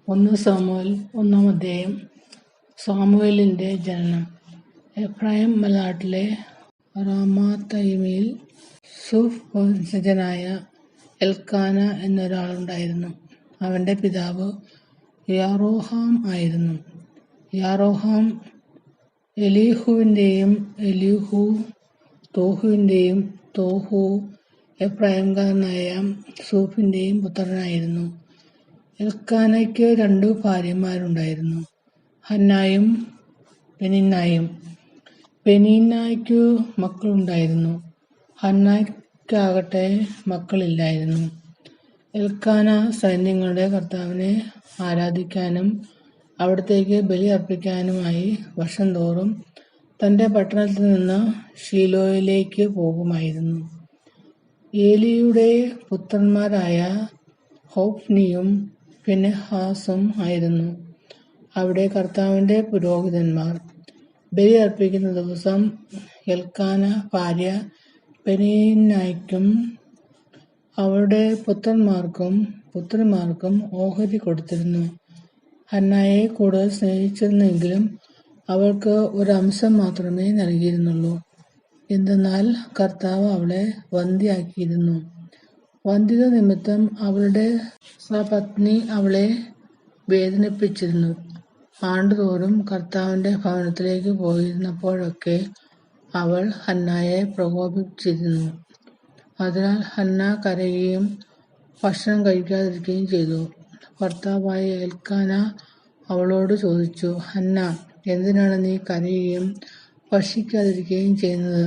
ഒന്ന് സാമുവേൽ 1-ാം അധ്യായം. സാമുവേലിന്റെ ജനനം. എഫ്രയീം മലനാട്ടിലെ റാമാത്തയീമിൽ സൂഫ് വംശജനായ എൽക്കാന എന്നൊരാളുണ്ടായിരുന്നു. അവന്റെ പിതാവ് യാറോഹാം ആയിരുന്നു. യാറോഹാം എലീഹുവിന്റെയും എലീഹു തോഹുവിന്റെയും തോഹു എഫ്രയീംകാരനായ സൂഫിന്റെയും പുത്രനായിരുന്നു. എൽക്കാനയ്ക്ക് 2 ഭാര്യമാരുണ്ടായിരുന്നു, ഹന്നായും പെനിന്നായും. പെനിന്നായ്ക്കു മക്കളുണ്ടായിരുന്നു, ഹന്നായ്ക്കാകട്ടെ മക്കളില്ലായിരുന്നു. എൽക്കാന സൈന്യങ്ങളുടെ കർത്താവിനെ ആരാധിക്കാനും അവിടത്തേക്ക് ബലി അർപ്പിക്കാനുമായി വർഷം തോറും തന്റെ പട്ടണത്തിൽ നിന്ന് ശീലോയിലേക്ക് പോകുമായിരുന്നു. ഏലിയുടെ പുത്രന്മാരായ ഹോഫ്നിയും ഫിനെഹാസും ആയിരുന്നു അവിടെ കർത്താവിന്റെ പുരോഹിതന്മാർ. ബലി അർപ്പിക്കുന്ന ദിവസം എൽക്കാന ഭാര്യ പെനിന്നായ്ക്കും അവളുടെ പുത്രന്മാർക്കും പുത്രിമാർക്കും ഓഹരി കൊടുത്തിരുന്നു. ഹന്നായെ കൂടുതൽ സ്നേഹിച്ചിരുന്നെങ്കിലും അവൾക്ക് ഒരംശം മാത്രമേ നൽകിയിരുന്നുള്ളൂ. എന്തെന്നാൽ കർത്താവ് അവളെ വന്ധ്യയാക്കിയിരുന്നു. വന്ധ്യത നിമിത്തം അവളുടെ സപത്നി അവളെ വേദനിപ്പിച്ചിരുന്നു. ആണ്ടുതോറും കർത്താവിന്റെ ഭവനത്തിലേക്ക് പോയിരുന്നപ്പോഴൊക്കെ അവൾ ഹന്നായെ പ്രകോപിപ്പിച്ചിരുന്നു. അതിനാൽ ഹന്ന കരയുകയും ഭക്ഷണം കഴിക്കാതിരിക്കുകയും ചെയ്തു. ഭർത്താവായ എൽക്കാന അവളോട് ചോദിച്ചു, ഹന്ന, എന്തിനാണ് നീ കരയുകയും ഭക്ഷിക്കാതിരിക്കുകയും ചെയ്യുന്നത്?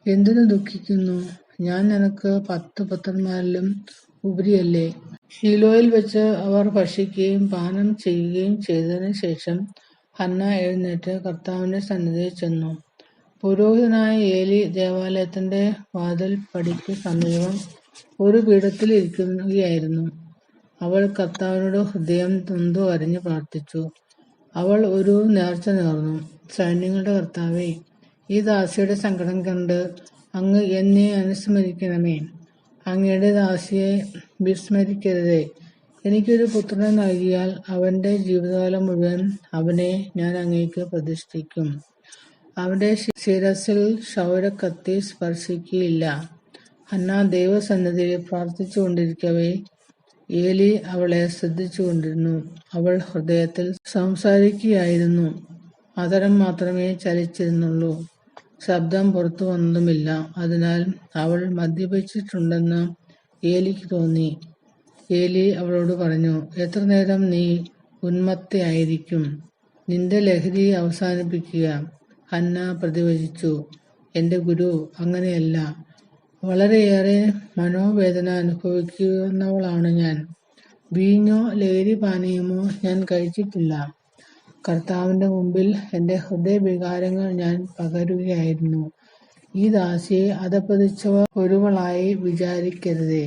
എന്തിനു ദുഃഖിക്കുന്നു? ഞാൻ നിനക്ക് 10 പുത്രന്മാരിലും ഉപരിയല്ലേ? ശീലോയിൽ വെച്ച് അവർ ഭക്ഷിക്കുകയും പാനം ചെയ്യുകയും ചെയ്തതിനു ശേഷം ഹന്ന എഴുന്നേറ്റ് കർത്താവിന്റെ സന്നിധിയിൽ ചെന്നു. പുരോഹിതനായ ഏലി ദേവാലയത്തിന്റെ വാതിൽപ്പടിക്ക് സമീപം ഒരു പീഠത്തിൽ ഇരിക്കുകയായിരുന്നു. അവൾ കർത്താവിനോട് ഹൃദയം നൊന്തു കരഞ്ഞു പ്രാർത്ഥിച്ചു. അവൾ ഒരു നേർച്ച നേർന്നു. സൈന്യങ്ങളുടെ കർത്താവേ, ഈ ദാസിയുടെ സങ്കടം കണ്ട് അങ്ങ് എന്നെ അനുസ്മരിക്കണമേ. അങ്ങയുടെ ദാസിയെ വിസ്മരിക്കരുതേ. എനിക്കൊരു പുത്രനെ നൽകിയാൽ അവന്റെ ജീവിതകാലം മുഴുവൻ അവനെ ഞാൻ അങ്ങേക്ക് പ്രതിഷ്ഠിക്കും. അവന്റെ ശിരസിൽ ക്ഷൗരക്കത്തി സ്പർശിക്കുകയില്ല. ഹന്ന ദൈവസന്നിധിയിൽ പ്രാർത്ഥിച്ചുകൊണ്ടിരിക്കവേ ഏലി അവളെ ശ്രദ്ധിച്ചുകൊണ്ടിരുന്നു. അവൾ ഹൃദയത്തിൽ സംസാരിക്കുകയായിരുന്നു, അധരം മാത്രമേ ചലിച്ചിരുന്നുള്ളൂ. ശബ്ദം പുറത്തു വന്നതുമില്ല. അതിനാൽ അവൾ മദ്യപിച്ചിട്ടുണ്ടെന്ന് ഏലിക്ക് തോന്നി. ഏലി അവളോട് പറഞ്ഞു, എത്ര നേരം നീ ഉന്മത്തയായിരിക്കും? നിന്റെ ലഹരി അവസാനിപ്പിക്കുക. ഹന്ന പ്രതിവചിച്ചു, എന്റെ ഗുരു, അങ്ങനെയല്ല. വളരെയേറെ മനോവേദന അനുഭവിക്കുന്നവളാണ് ഞാൻ. വീഞ്ഞോ ലഹരിപാനീയമോ ഞാൻ കഴിച്ചിട്ടില്ല. കർത്താവിന്റെ മുമ്പിൽ എന്റെ ഹൃദയവികാരങ്ങൾ ഞാൻ പകരുകയായിരുന്നു. ഈ ദാസിയെ അധഃപതിച്ച ഒരുവളായി വിചാരിക്കരുതേ.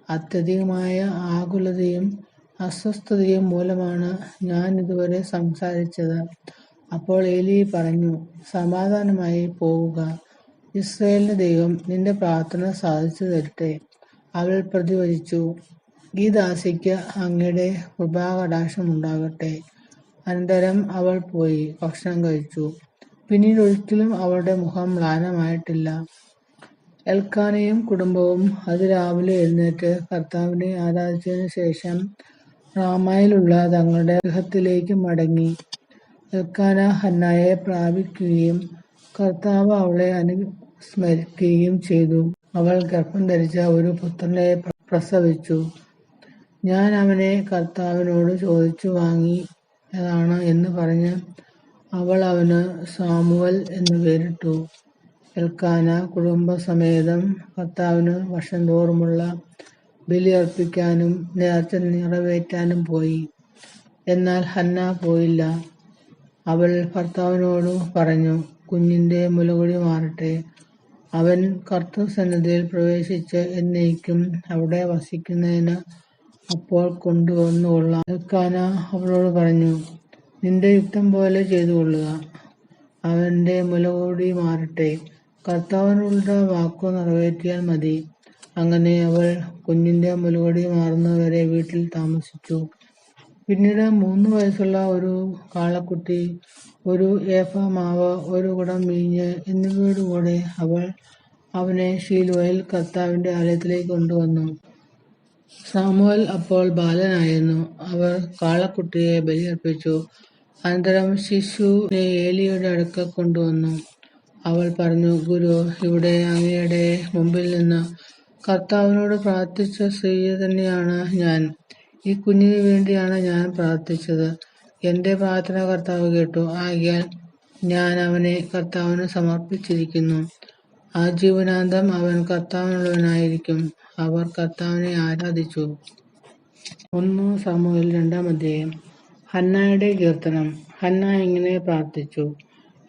അത്യധികമായ ആകുലതയും അസ്വസ്ഥതയും മൂലമാണ് ഞാൻ ഇതുവരെ സംസാരിച്ചത്. അപ്പോൾ ഏലി പറഞ്ഞു, സമാധാനമായി പോവുക. ഇസ്രായേലിന്റെ ദൈവം നിന്റെ പ്രാർത്ഥന സാധിച്ചു തരട്ടെ. അവൾ പ്രതിവചിച്ചു, ഈ ദാസിക്ക് അങ്ങയുടെ കൃപാകടാക്ഷം ഉണ്ടാകട്ടെ. അനന്തരം അവൾ പോയി ഭക്ഷണം കഴിച്ചു. പിന്നീട് ഒരിക്കലും അവളുടെ മുഖം മ്ലാനമായിട്ടില്ല. എൽക്കാനയും കുടുംബവും അതിരാവിലെ എഴുന്നേറ്റ് കർത്താവിനെ ആരാധിച്ചതിനു ശേഷം റാമയിലുള്ള തങ്ങളുടെ ഗൃഹത്തിലേക്ക് മടങ്ങി. എൽക്കാന ഹന്നായെ പ്രാപിക്കുകയും കർത്താവ് അവളെ അനുസ്മരിക്കുകയും ചെയ്തു. അവൾ ഗർഭം ധരിച്ച ഒരു പുത്രനെ പ്രസവിച്ചു. ഞാൻ അവനെ കർത്താവിനോട് ചോദിച്ചു വാങ്ങിയതാണ് എന്ന് പറഞ്ഞ് അവൾ അവന് സാമുവൽ എന്ന് പേരിട്ടു. എൽക്കാന കുടുംബസമേതം കർത്താവിന് വർഷം തോറുമുള്ള ബലി അർപ്പിക്കാനും നേർച്ച നിറവേറ്റാനും പോയി. എന്നാൽ ഹന്ന പോയില്ല. അവൾ ഭർത്താവിനോട് പറഞ്ഞു, കുഞ്ഞിന്റെ മുലകുടി മാറട്ടെ. അവൻ കർത്തൃസന്നിധിയിൽ പ്രവേശിച്ച് എന്നേക്കും അവിടെ വസിക്കുന്നതിന് അപ്പോൾ കൊണ്ടുവന്നുകൊള്ളാം. എൽക്കാന അവളോട് പറഞ്ഞു, നിന്റെ യുക്തം പോലെ ചെയ്തുകൊള്ളുക. അവന്റെ മുലകുടി മാറട്ടെ. കർത്താവിനുള്ള വാക്കു നിറവേറ്റിയാൽ മതി. അങ്ങനെ അവൾ കുഞ്ഞിന്റെ മുലകുടി മാറുന്നതുവരെ വീട്ടിൽ താമസിച്ചു. പിന്നീട് 3 വയസ്സുള്ള ഒരു കാളക്കുട്ടി, ഒരു ഏഫ മാവ്, ഒരു കുടം വീഞ്ഞ് എന്നിവയോടുകൂടെ അവൾ അവനെ ശീലോയിൽ കർത്താവിന്റെ ആലയത്തിലേക്ക് കൊണ്ടുവന്നു. സാമുവേൽ അപ്പോൾ ബാലനായിരുന്നു. അവർ കാളക്കുട്ടിയെ ബലിയർപ്പിച്ചു. അനന്തരം ശിശുവിനെ ഏലിയുടെ അടുക്കൽ കൊണ്ടുവന്നു. അവൾ പറഞ്ഞു, ഗുരു, ഇവിടെ അങ്ങയുടെ മുമ്പിൽ നിന്ന് കർത്താവിനോട് പ്രാർത്ഥിച്ച സ്ത്രീ തന്നെയാണ് ഞാൻ. ഈ കുഞ്ഞിനു വേണ്ടിയാണ് ഞാൻ പ്രാർത്ഥിച്ചത്. എന്റെ പ്രാർത്ഥന കർത്താവ് കേട്ടു. ആകയാൽ ഞാൻ അവനെ കർത്താവിന് സമർപ്പിച്ചിരിക്കുന്നു. ആജീവനാന്തം അവൻ കർത്താവിനുള്ളവനായിരിക്കും. അവർ കർത്താവിനെ ആരാധിച്ചു. 1 സാമുവേൽ 2-ാം അധ്യായം. ഹന്നായുടെ കീർത്തനം. ഹന്ന ഇങ്ങനെ പ്രാർത്ഥിച്ചു: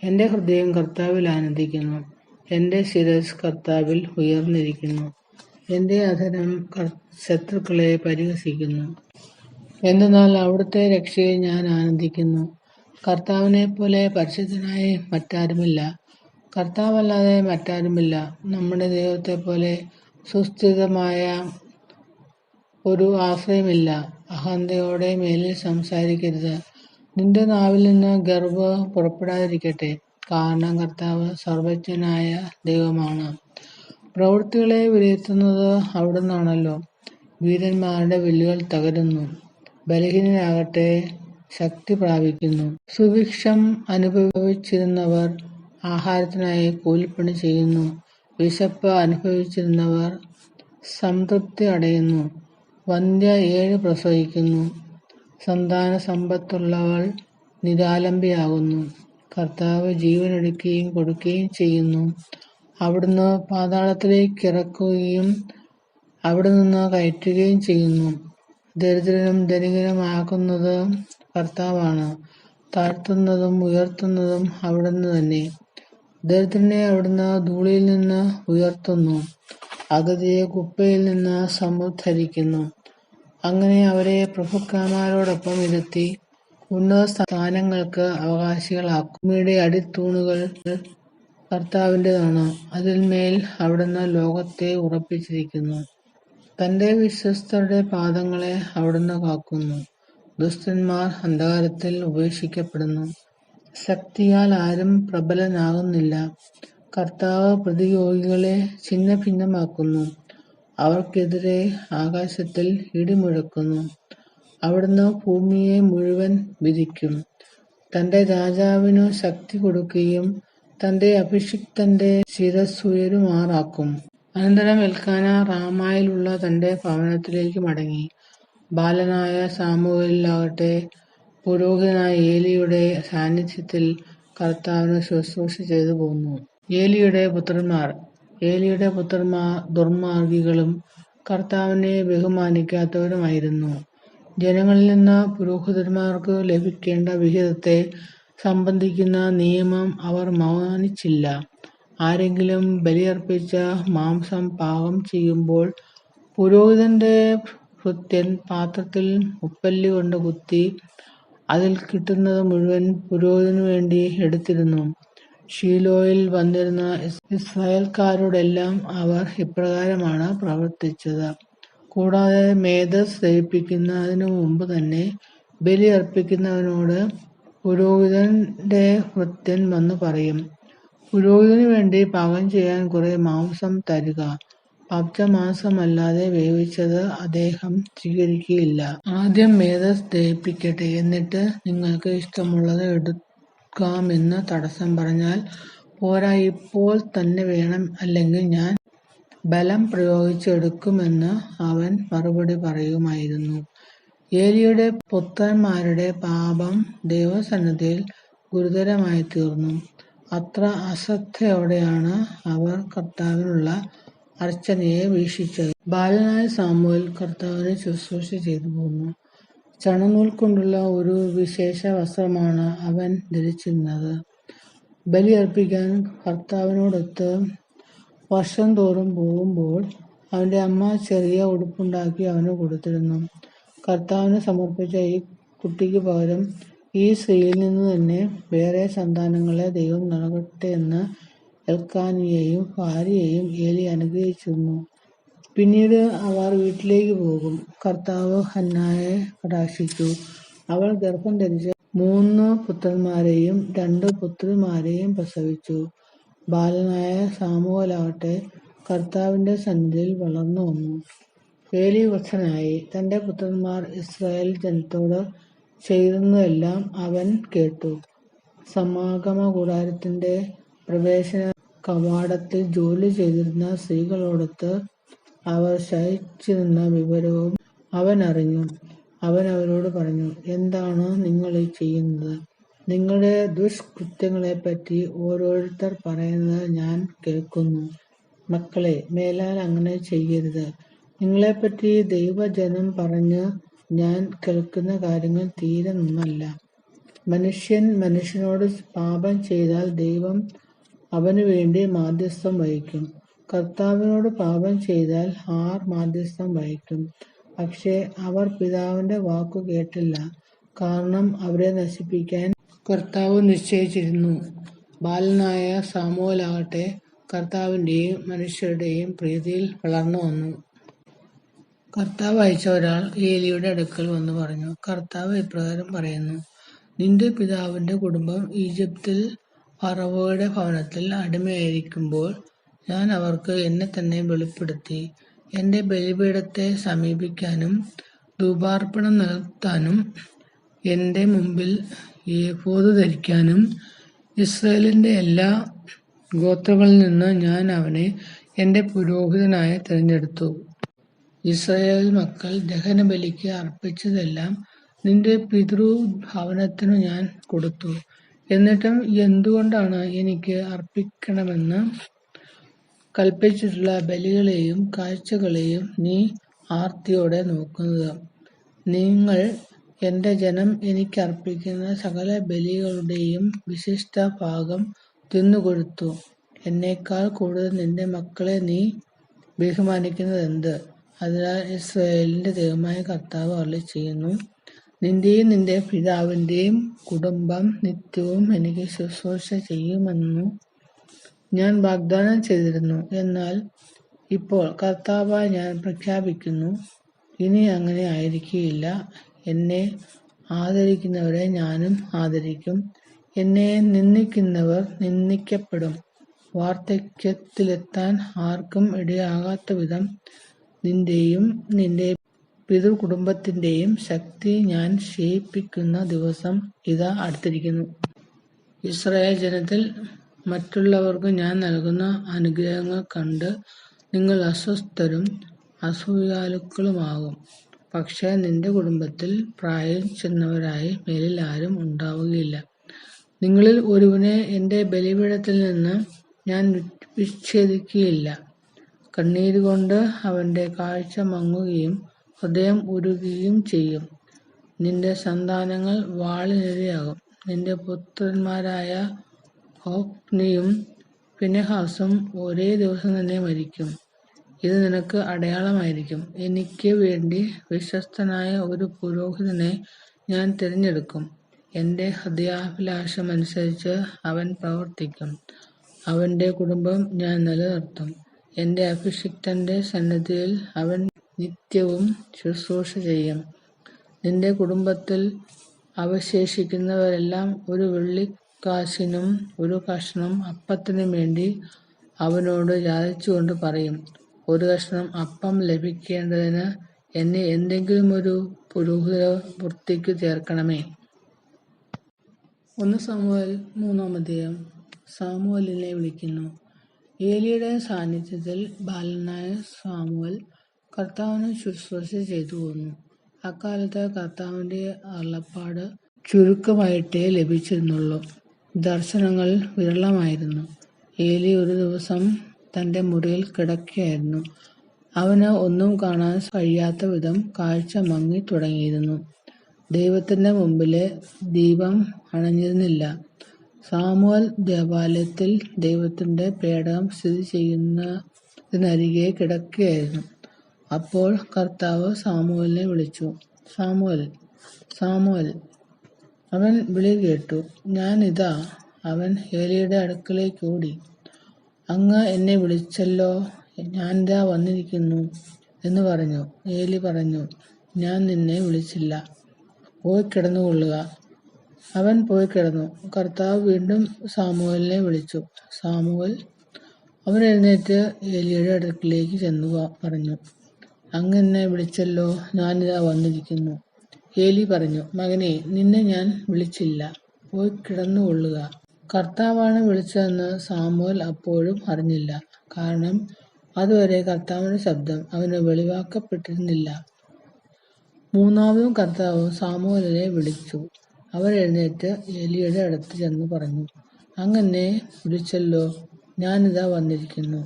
എന്റെ ഹൃദയം കർത്താവിൽ ആനന്ദിക്കുന്നു, എന്റെ ശിരസ് കർത്താവിൽ ഉയർന്നിരിക്കുന്നു. എന്റെ അധരം ശത്രുക്കളെ പരിഹസിക്കുന്നു. എന്തെന്നാൽ അവിടുത്തെ രക്ഷയിൽ ഞാൻ ആനന്ദിക്കുന്നു. കർത്താവിനെപ്പോലെ പരിശുദ്ധനായി മറ്റാരുമില്ല. കർത്താവല്ലാതെ മറ്റാരുമില്ല. നമ്മുടെ ദൈവത്തെപ്പോലെ സുസ്ഥിരമായ ഒരു ആശ്രയമില്ല. അഹന്തയോടെ മേലിൽ സംസാരിക്കരുത്. നിന്റെ നാവിൽ നിന്ന് ഗർവ്വ് പുറപ്പെടാതിരിക്കട്ടെ. കാരണം കർത്താവ് സർവജ്ഞനായ ദൈവമാണ്. പ്രവൃത്തികളെ വിലയിരുത്തുന്നത് അവിടുന്നാണല്ലോ. വീരന്മാരുടെ വില്ലുകൾ തകരുന്നു, ബലഹീനരാകട്ടെ ശക്തി പ്രാപിക്കുന്നു. സുഭിക്ഷം അനുഭവിച്ചിരുന്നവർ ആഹാരത്തിനായി കൂലിപ്പണി ചെയ്യുന്നു. വിശപ്പ് അനുഭവിച്ചിരുന്നവർ സംതൃപ്തി അടയുന്നു. വന്ധ്യ 7 പ്രസവിക്കുന്നു. സന്താന സമ്പത്തുള്ളവൾ നിരാലംബയാകുന്നു. കർത്താവ് ജീവനെടുക്കുകയും കൊടുക്കുകയും ചെയ്യുന്നു. അവിടുന്ന് പാതാളത്തിലേക്ക് ഇറക്കുകയും അവിടെ നിന്ന് കയറ്റുകയും ചെയ്യുന്നു. ദരിദ്രനും ധനികനുമാക്കുന്നത് കർത്താവാണ്. താഴ്ത്തുന്നതും ഉയർത്തുന്നതും അവിടുന്ന് തന്നെ. ദരിദ്രനെ അവിടുന്ന് ധൂളിയിൽ നിന്ന് ഉയർത്തുന്നു, അഗതിയെ കുപ്പയിൽ നിന്ന് സമുദ്ധരിക്കുന്നു. അങ്ങനെ അവരെ പ്രഭുക്കന്മാരോടൊപ്പം ഇരുത്തി ഉന്നത സ്ഥാനങ്ങൾക്ക് അവകാശികളാക്കും. ഭൂമിയുടെ അടിത്തൂണുകൾ കർത്താവിൻ്റെതാണ്. അതിന്മേൽ അവിടുന്ന് ലോകത്തെ ഉറപ്പിച്ചിരിക്കുന്നു. തന്റെ വിശ്വസ്തരുടെ പാദങ്ങളെ അവിടുന്ന് കാക്കുന്നു. ദുഷ്ടന്മാർ അന്ധകാരത്തിൽ ഉപേക്ഷിക്കപ്പെടുന്നു. ശക്തിയാൽ ആരും പ്രബലനാകുന്നില്ല. കർത്താവ് പ്രതിയോഗികളെ ഛിന്നഭിന്നമാക്കുന്നു. അവർക്കെതിരെ ആകാശത്തിൽ ഇടിമുഴക്കുന്നു. അവിടുന്ന് ഭൂമിയെ മുഴുവൻ വിധിക്കും. തന്റെ രാജാവിനു ശക്തി കൊടുക്കുകയും തന്റെ അഭിഷിക്തന്റെ ശിരസ്സുയരുമാറാക്കും. അനന്തരം എൽക്കാന റാമായിലുള്ള തന്റെ ഭവനത്തിലേക്ക് മടങ്ങി. ബാലനായ സാമുവേലാകട്ടെ പുരോഹിതനായ ഏലിയുടെ സാന്നിധ്യത്തിൽ കർത്താവിന് ശുശ്രൂഷ ചെയ്തു പോന്നു. ഏലിയുടെ പുത്രന്മാർ ദുർമാർഗികളും കർത്താവിനെ ബഹുമാനിക്കാത്തവരുമായിരുന്നു. ജനങ്ങളിൽ നിന്ന് പുരോഹിതന്മാർക്ക് ലഭിക്കേണ്ട വിഹിതത്തെ സംബന്ധിക്കുന്ന നിയമം അവർ മാനിച്ചില്ല. ആരെങ്കിലും ബലിയർപ്പിച്ച മാംസം പാകം ചെയ്യുമ്പോൾ പുരോഹിതന്റെ ഭൃത്യൻ പാത്രത്തിൽ മുപ്പല്ലി കൊണ്ട് കുത്തി അതിൽ കിട്ടുന്നത് മുഴുവൻ പുരോഹിതനു വേണ്ടി എടുത്തിരുന്നു. ശീലോയിൽ വന്നിരുന്ന ഇസ്രായേൽക്കാരോടെല്ലാം അവർ ഇപ്രകാരമാണ് പ്രവർത്തിച്ചത്. കൂടാതെ മേധസ് ദഹിപ്പിക്കുന്നതിനു മുമ്പ് തന്നെ ബലി അർപ്പിക്കുന്നവനോട് പുരോഹിതന്റെ ഭൃത്യൻ വന്നു പറയും, പുരോഹിതനു വേണ്ടി പാകം ചെയ്യാൻ കുറെ മാംസം തരിക. പച്ചമാംസമല്ലാതെ വേവിച്ചത് അദ്ദേഹം സ്വീകരിക്കുകയില്ല. ആദ്യം മേധസ് ദഹിപ്പിക്കട്ടെ, എന്നിട്ട് നിങ്ങൾക്ക് ഇഷ്ടമുള്ളത് എടുക്കാമെന്ന് തടസ്സം പറഞ്ഞാൽ, പോരാ, ഇപ്പോൾ തന്നെ വേണം, അല്ലെങ്കിൽ ഞാൻ ബലം പ്രയോഗിച്ച് എടുക്കുമെന്ന് അവൻ മറുപടി പറയുമായിരുന്നു. ഏലിയുടെ പുത്രന്മാരുടെ പാപം ദൈവസന്നിധിയിൽ ഗുരുതരമായി തീർന്നു. അത്ര അശ്രദ്ധയോടെയാണ് അവർ കർത്താവിനുള്ള അർച്ചനയെ വീക്ഷിച്ചത്. ബാലനായ സാമുവേൽ കർത്താവിന് ശുശ്രൂഷ ചെയ്തു പോന്നു. ചണനൂൽ കൊണ്ടുള്ള ഒരു വിശേഷ വസ്ത്രമാണ് അവൻ ധരിച്ചിരുന്നത്. ബലി അർപ്പിക്കാൻ കർത്താവിനോടൊത്ത് വർഷം തോറും പോകുമ്പോൾ അവന്റെ അമ്മ ചെറിയ ഉടുപ്പുണ്ടാക്കി അവന് കൊടുത്തിരുന്നു. കർത്താവിന് സമർപ്പിച്ച ഈ കുട്ടിക്ക് പകരം ഈ സ്ത്രീയിൽ നിന്ന് തന്നെ വേറെ സന്താനങ്ങളെ ദൈവം നൽകട്ടെ എന്ന് എൽക്കാനയെയും ഭാര്യയെയും ഏലി അനുഗ്രഹിച്ചിരുന്നു. പിന്നീട് അവർ വീട്ടിലേക്ക് പോകും. കർത്താവ് ഹന്നായെ കടാക്ഷിച്ചു. അവൾ ഗർഭം ധരിച്ച് 3 പുത്രന്മാരെയും 2 പുത്രിമാരെയും പ്രസവിച്ചു. ബാലനായ സാമുവേലാകട്ടെ കർത്താവിന്റെ സന്നിധിയിൽ വളർന്നു വന്നു. ഏലി വൃദ്ധനായി. തന്റെ പുത്രന്മാർ ഇസ്രായേൽ ജനത്തോട് ചെയ്തിരുന്നതെല്ലാം അവൻ കേട്ടു. സമാഗമകൂടാരത്തിന്റെ പ്രവേശന കവാടത്തിൽ ജോലി ചെയ്തിരുന്ന സ്ത്രീകളോടൊത്ത് അവർ ശയിച്ചിരുന്ന വിവരവും അവൻ അറിഞ്ഞു. അവൻ അവരോട് പറഞ്ഞു, എന്താണ് നിങ്ങൾ ഈ ചെയ്യുന്നത്? നിങ്ങളുടെ ദുഷ്കൃത്യങ്ങളെപ്പറ്റി ഓരോരുത്തർ പറയുന്നത് ഞാൻ കേൾക്കുന്നു. മക്കളെ, മേലാൽ അങ്ങനെ ചെയ്യരുത്. നിങ്ങളെപ്പറ്റി ദൈവജനം പറഞ്ഞ് ഞാൻ കേൾക്കുന്ന കാര്യങ്ങൾ തീരെ നന്നല്ല. മനുഷ്യൻ മനുഷ്യനോട് പാപം ചെയ്താൽ ദൈവം അവനു വേണ്ടി മാധ്യസ്ഥം വഹിക്കും. കർത്താവിനോട് പാപം ചെയ്താൽ ആർ മാധ്യസ്ഥം വഹിക്കും? പക്ഷേ അവർ പിതാവിന്റെ വാക്കു കേട്ടില്ല. കാരണം അവരെ നശിപ്പിക്കാൻ കർത്താവ് നിശ്ചയിച്ചിരുന്നു. ബാലനായ സാമുവേലാകട്ടെ കർത്താവിന്റെയും മനുഷ്യരുടെയും പ്രീതിയിൽ വളർന്നു വന്നു. കർത്താവ് അയച്ച ഒരാൾ ഏലിയുടെ അടുക്കൽ വന്നു പറഞ്ഞു, കർത്താവ് ഇപ്രകാരം പറയുന്നു, നിന്റെ പിതാവിന്റെ കുടുംബം ഈജിപ്തിൽ ഫറവോയുടെ ഭവനത്തിൽ അടിമയായിരിക്കുമ്പോൾ ഞാൻ അവർക്ക് എന്നെ തന്നെ വെളിപ്പെടുത്തി. എന്റെ ബലിപീഠത്തെ സമീപിക്കാനും ധൂപാർപ്പണം നടത്താനും എന്റെ മുമ്പിൽ ഏഫോദ് ധരിക്കാനും ഇസ്രായേലിന്റെ എല്ലാ ഗോത്രങ്ങളിൽ നിന്ന് ഞാൻ അവനെ എന്റെ പുരോഹിതനായി തിരഞ്ഞെടുത്തു. ഇസ്രായേൽ മക്കൾ ദഹനബലിക്ക് അർപ്പിച്ചതെല്ലാം നിന്റെ പിതൃഭവനത്തിനു ഞാൻ കൊടുത്തു. എന്നിട്ടും എന്തുകൊണ്ടാണ് എനിക്ക് അർപ്പിക്കണമെന്ന് കൽപ്പിച്ചിട്ടുള്ള ബലികളെയും കാഴ്ചകളെയും നീ ആർത്തിയോടെ നോക്കുന്നത്? നിങ്ങൾ എന്റെ ജനം എനിക്കർപ്പിക്കുന്ന സകല ബലികളുടെയും വിശിഷ്ട ഭാഗം തിന്നുകൊടുത്തു. എന്നേക്കാൾ കൂടുതൽ നിന്റെ മക്കളെ നീ ബഹുമാനിക്കുന്നതെന്ത്? അതിനാൽ ഇസ്രായേലിന്റെ ദൈവമായ കർത്താവ് അരുളിച്ചെയ്യുന്നു, നിന്റെയും നിന്റെ പിതാവിന്റെയും കുടുംബം നിത്യവും എനിക്ക് ശുശ്രൂഷ ചെയ്യുമെന്നു ഞാൻ വാഗ്ദാനം ചെയ്തിരുന്നു. എന്നാൽ ഇപ്പോൾ കർത്താവായ ഞാൻ പ്രഖ്യാപിക്കുന്നു, ഇനി അങ്ങനെ ആയിരിക്കുകയില്ല. എന്നെ ആദരിക്കുന്നവരെ ഞാനും ആദരിക്കും. എന്നെ നിന്ദിക്കുന്നവർ നിന്ദിക്കപ്പെടും. വാർദ്ധക്യത്തിലെത്താൻ ആർക്കും ഇടയാകാത്ത വിധം നിന്റെയും നിന്റെ പിതൃകുടുംബത്തിന്റെയും ശക്തി ഞാൻ ക്ഷയിപ്പിക്കുന്ന ദിവസം ഇതാ അടുത്തിരിക്കുന്നു. ഇസ്രായേൽ ജനത്തിൽ മറ്റുള്ളവർക്ക് ഞാൻ നൽകുന്ന അനുഗ്രഹങ്ങൾ കണ്ട് നിങ്ങൾ അസ്വസ്ഥരും അസൂയാലുക്കളുമാകും. പക്ഷേ നിന്റെ കുടുംബത്തിൽ പ്രായം ചെന്നവരായി മേലിൽ ആരും ഉണ്ടാവുകയില്ല. നിങ്ങളിൽ ഒരുവനെ എന്റെ ബലിപീഠത്തിൽ നിന്ന് ഞാൻ വിച്ഛേദിക്കുകയില്ല. കണ്ണീരുകൊണ്ട് അവന്റെ കാഴ്ച മങ്ങുകയും ഹൃദയം ഉരുകുകയും ചെയ്യും. നിന്റെ സന്താനങ്ങൾ വാളിനിരയാകും. നിന്റെ പുത്രന്മാരായ ഹോഫ്നിയും ഫിനെഹാസും ഒരേ ദിവസം തന്നെ മരിക്കും. ഇത് നിനക്ക് അടയാളമായിരിക്കും. എനിക്ക് വേണ്ടി വിശ്വസ്തനായ ഒരു പുരോഹിതനെ ഞാൻ തിരഞ്ഞെടുക്കും. എന്റെ ഹൃദയാഭിലാഷമനുസരിച്ച് അവൻ പ്രവർത്തിക്കും. അവന്റെ കുടുംബം ഞാൻ നിലനിർത്തും. എന്റെ അഭിഷിക്തന്റെ സന്നിധിയിൽ അവൻ നിത്യവും ശുശ്രൂഷ ചെയ്യും. നിന്റെ കുടുംബത്തിൽ അവശേഷിക്കുന്നവരെല്ലാം ഒരു വെള്ളിക്കാശിനും ഒരു കഷണം അപ്പത്തിനും വേണ്ടി അവനോട് യാചിച്ചുകൊണ്ട് പറയും, ഒരു കഷണം അപ്പം ലഭിക്കേണ്ടതിന് എന്നെ എന്തെങ്കിലും ഒരു പുരോഹിത വൃത്തിക്ക് ചേർക്കണമേ. 1 സാമുവേൽ 3-ാം അധ്യായം. സാമുവേലിനെ വിളിക്കുന്നു. ഏലിയുടെ സാന്നിധ്യത്തിൽ ബാലനായ സാമുവേൽ കർത്താവിന് ശുശ്രൂഷ ചെയ്തു പോന്നു. അക്കാലത്ത് കർത്താവിന്റെ അരുളപ്പാട് ചുരുക്കമായിട്ടേ ലഭിച്ചിരുന്നുള്ളൂ. ദർശനങ്ങൾ വിരളമായിരുന്നു. ഏലി ഒരു ദിവസം തന്റെ മുറിയിൽ കിടക്കുകയായിരുന്നു. അവന് ഒന്നും കാണാൻ കഴിയാത്ത വിധം കാഴ്ച മങ്ങി തുടങ്ങിയിരുന്നു. ദൈവത്തിന്റെ മുമ്പിലെ ദീപം അണഞ്ഞിരുന്നില്ല. സാമുവേൽ ദേവാലയത്തിൽ ദൈവത്തിന്റെ പേടകം സ്ഥിതി ചെയ്യുന്നതിനരികെ കിടക്കുകയായിരുന്നു. അപ്പോൾ കർത്താവ് സാമുവേലിനെ വിളിച്ചു, സാമുവേൽ, സാമുവേൽ. അവൻ വിളി കേട്ടു. ഞാൻ ഇതാ. അവൻ ഏലിയുടെ അടുക്കലേക്ക് ഓടി. അങ്ങ് എന്നെ വിളിച്ചല്ലോ, ഞാനിതാ വന്നിരിക്കുന്നു എന്ന് പറഞ്ഞു. ഏലി പറഞ്ഞു, ഞാൻ നിന്നെ വിളിച്ചില്ല. പോയി കിടന്നുകൊള്ളുക. അവൻ പോയി കിടന്നു. കർത്താവ് വീണ്ടും സാമുവേലിനെ വിളിച്ചു. സാമുവേൽ. അവൻ എഴുന്നേറ്റ് ഏലിയുടെ അടുക്കിലേക്ക് ചെന്നു പറഞ്ഞു, അങ്ങ് എന്നെ വിളിച്ചല്ലോ, ഞാനിതാ വന്നിരിക്കുന്നു. ഏലി പറഞ്ഞു, മകനെ, നിന്നെ ഞാൻ വിളിച്ചില്ല, പോയി കിടന്നുകൊള്ളുക. കർത്താവാണ് വിളിച്ചതെന്ന് സാമുവേൽ അപ്പോഴും അറിഞ്ഞില്ല. കാരണം അതുവരെ കർത്താവിന്റെ ശബ്ദം അവന് വെളിവാക്കപ്പെട്ടിരുന്നില്ല. മൂന്നാമതും കർത്താവ് സാമുവേലിനെ വിളിച്ചു. അവൻ എഴുന്നേറ്റ് ഏലിയുടെ അടുത്ത് ചെന്ന് പറഞ്ഞു, അങ്ങ് എന്നെ വിളിച്ചല്ലോ, ഞാനിതാ വന്നിരിക്കുന്നു.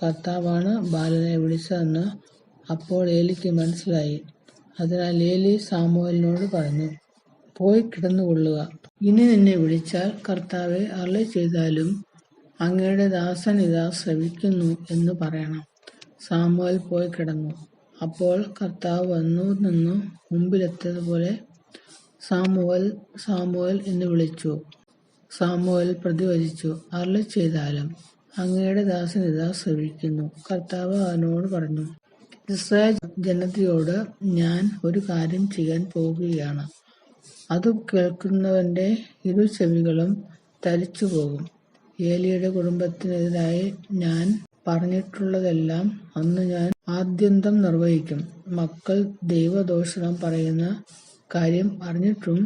കർത്താവാണ് ബാലനെ വിളിച്ചതെന്ന് അപ്പോൾ ഏലിക്ക് മനസ്സിലായി. അതിനാൽ ഏലി സാമുവേലിനോട് പറഞ്ഞു, പോയി കിടന്നുകൊള്ളുക. ഇനി നിന്നെ വിളിച്ചാൽ കർത്താവെ അരുളി ചെയ്താലും അങ്ങയുടെ ദാസൻ ഇതാ ശ്രവിക്കുന്നു എന്ന് പറയണം. സാമുവേൽ പോയി കിടന്നു. അപ്പോൾ കർത്താവ് വന്നു നിന്ന് മുമ്പിലെത്തിയതുപോലെ സാമുവേൽ, സാമുവേൽ എന്ന് വിളിച്ചു. സാമുവേൽ പ്രതിവചിച്ചു, അരുളി ചെയ്താലും അങ്ങയുടെ ദാസൻ ഇതാ ശ്രവിക്കുന്നു. കർത്താവ് അവനോട് പറഞ്ഞു, ഇസ്രായേൽ ജനതയോട് ഞാൻ ഒരു കാര്യം ചെയ്യാൻ പോകുകയാണ്. അത് കേൾക്കുന്നവന്റെ ഇരു ചെവികളും തരിച്ചുപോകും. ഏലിയുടെ കുടുംബത്തിനെതിരായി ഞാൻ പറഞ്ഞിട്ടുള്ളതെല്ലാം അന്ന് ഞാൻ ആദ്യന്തം നിർവഹിക്കും. മക്കൾ ദൈവദോഷണം പറയുന്ന കാര്യം അറിഞ്ഞിട്ടും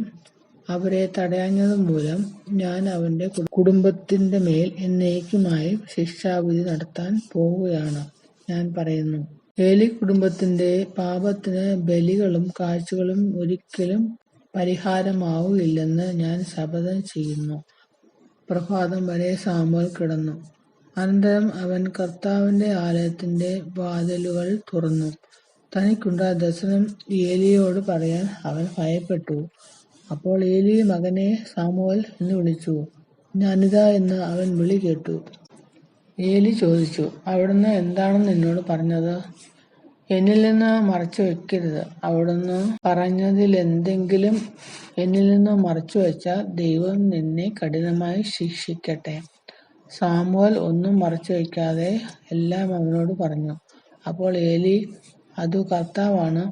അവരെ തടയാഞ്ഞത് മൂലം ഞാൻ അവന്റെ കുടുംബത്തിന്റെ മേൽ എന്നേക്കുമായി ശിക്ഷാവിധി നടത്താൻ പോവുകയാണ്. ഞാൻ പറയുന്നു, ഏലി കുടുംബത്തിന്റെ പാപത്തിന് ബലികളും കാഴ്ചകളും ഒരിക്കലും പരിഹാരമാവുകയില്ലെന്ന് ഞാൻ ശപഥം ചെയ്യുന്നു. പ്രഭാതം വരെ സാമുവേൽ കിടന്നു. അനന്തരം അവൻ കർത്താവിന്റെ ആലയത്തിന്റെ വാതിലുകൾ തുറന്നു. തനിക്കുണ്ടായ ദർശനം ഏലിയോട് പറയാൻ അവൻ ഭയപ്പെട്ടു. അപ്പോൾ ഏലി, മകനെ സാമുവേൽ എന്ന് വിളിച്ചു. ഞാനിതാ എന്ന് അവൻ വിളി കേട്ടു. ഏലി ചോദിച്ചു, അവിടുന്ന് എന്താണെന്ന് എന്നോട് പറഞ്ഞത്? എന്നിൽ നിന്ന് മറച്ചു വെക്കരുത്. അവിടുന്ന് പറഞ്ഞതിലെന്തെങ്കിലും എന്നിൽ നിന്ന് മറച്ചു വച്ചാൽ ദൈവം നിന്നെ കഠിനമായി ശിക്ഷിക്കട്ടെ. സാമുവേൽ ഒന്നും മറച്ചു വയ്ക്കാതെ എല്ലാം അവനോട് പറഞ്ഞു. അപ്പോൾ ഏലി, അതു കർത്താവാണ്,